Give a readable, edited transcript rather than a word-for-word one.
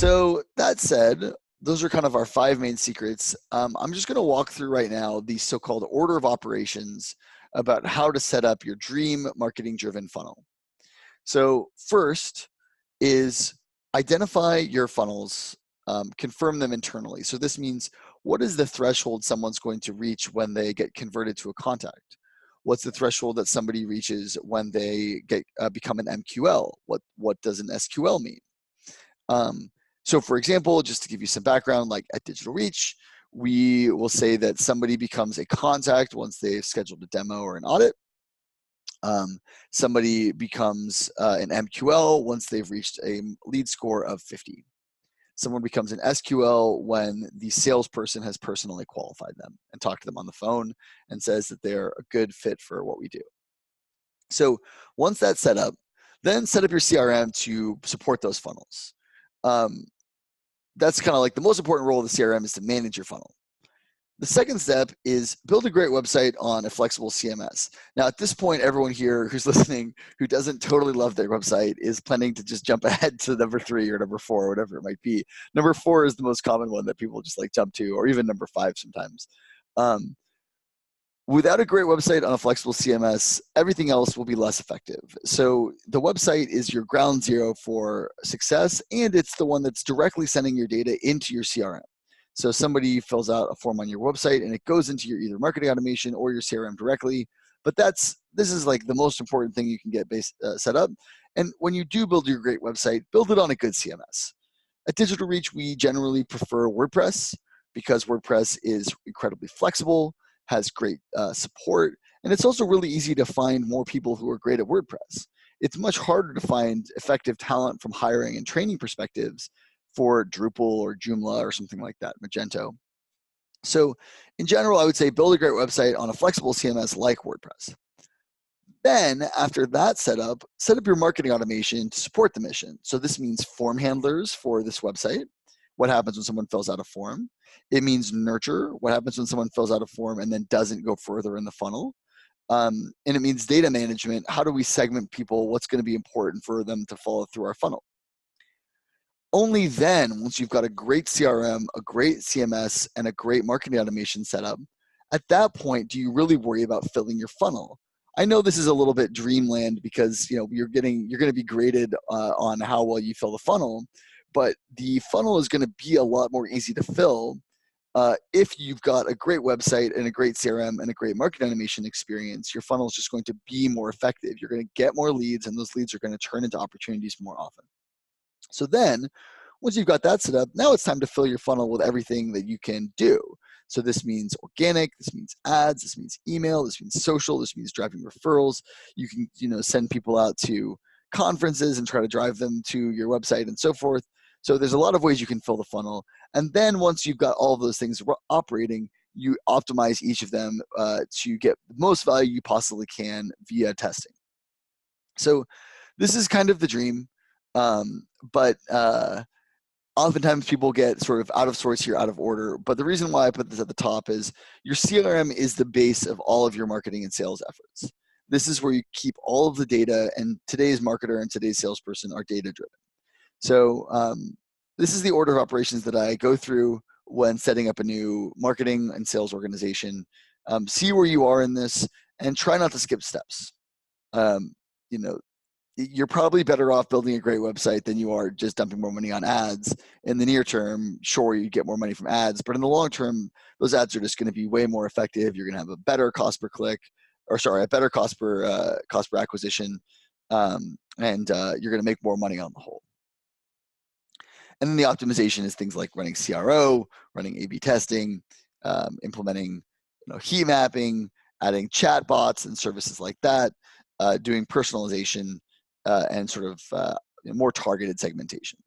So that said, those are kind of our 5 main secrets. I'm just going to walk through right now the so-called order of operations about how to set up your dream marketing-driven funnel. So first is identify your funnels, confirm them internally. So this means, what is the threshold someone's going to reach when they get converted to a contact? What's the threshold that somebody reaches when they get become an MQL? What does an SQL mean? So for example, just to give you some background, like at Digital Reach, we will say that somebody becomes a contact once they've scheduled a demo or an audit. Somebody becomes an MQL once they've reached a lead score of 50. Someone becomes an SQL when the salesperson has personally qualified them and talked to them on the phone and says that they're a good fit for what we do. So once that's set up, then set up your CRM to support those funnels. That's kind of like the most important role of the CRM is to manage your funnel. The second step is build a great website on a flexible CMS. Now, at this point, everyone here who's listening who doesn't totally love their website is planning to just jump ahead to number 3 or number 4 or whatever it might be. Number 4 is the most common one that people just like jump to, or even number 5 sometimes. Without a great website on a flexible CMS, everything else will be less effective. So the website is your ground zero for success, and it's the one that's directly sending your data into your CRM. So somebody fills out a form on your website and it goes into your either marketing automation or your CRM directly. But this is like the most important thing you can get set up. And when you do build your great website, build it on a good CMS. At Digital Reach, we generally prefer WordPress because WordPress is incredibly flexible, has great support, and it's also really easy to find more people who are great at WordPress. It's much harder to find effective talent from hiring and training perspectives for Drupal or Joomla or something like that, Magento. So in general, I would say build a great website on a flexible CMS like WordPress. Then after that set up your marketing automation to support the mission. So this means form handlers for this website. What happens when someone fills out a form? It means nurture. What happens when someone fills out a form and then doesn't go further in the funnel? And it means data management. How do we segment people? What's going to be important for them to follow through our funnel? Only then, once you've got a great CRM, a great CMS, and a great marketing automation setup, at that point, do you really worry about filling your funnel? I know this is a little bit dreamland because you're going to be graded on how well you fill the funnel, but the funnel is going to be a lot more easy to fill if you've got a great website and a great CRM and a great marketing automation experience. Your funnel is just going to be more effective. You're going to get more leads, and those leads are going to turn into opportunities more often. So then, once you've got that set up, now it's time to fill your funnel with everything that you can do. So this means organic, this means ads, this means email, this means social, this means driving referrals. You can, send people out to conferences and try to drive them to your website and so forth. So there's a lot of ways you can fill the funnel. And then once you've got all of those things operating, you optimize each of them to get the most value you possibly can via testing. So this is kind of the dream. But oftentimes people get sort of out of sorts here, out of order. But the reason why I put this at the top is your CRM is the base of all of your marketing and sales efforts. This is where you keep all of the data, and today's marketer and today's salesperson are data driven. So this is the order of operations that I go through when setting up a new marketing and sales organization. See where you are in this and try not to skip steps. You're probably better off building a great website than you are just dumping more money on ads. In the near term, sure, you get more money from ads, but in the long term, those ads are just going to be way more effective. You're going to have a better cost per click, a better cost per acquisition, and you're going to make more money on the whole. And then the optimization is things like running CRO, running A/B testing, implementing heat mapping, adding chat bots and services like that, doing personalization, and sort of more targeted segmentation.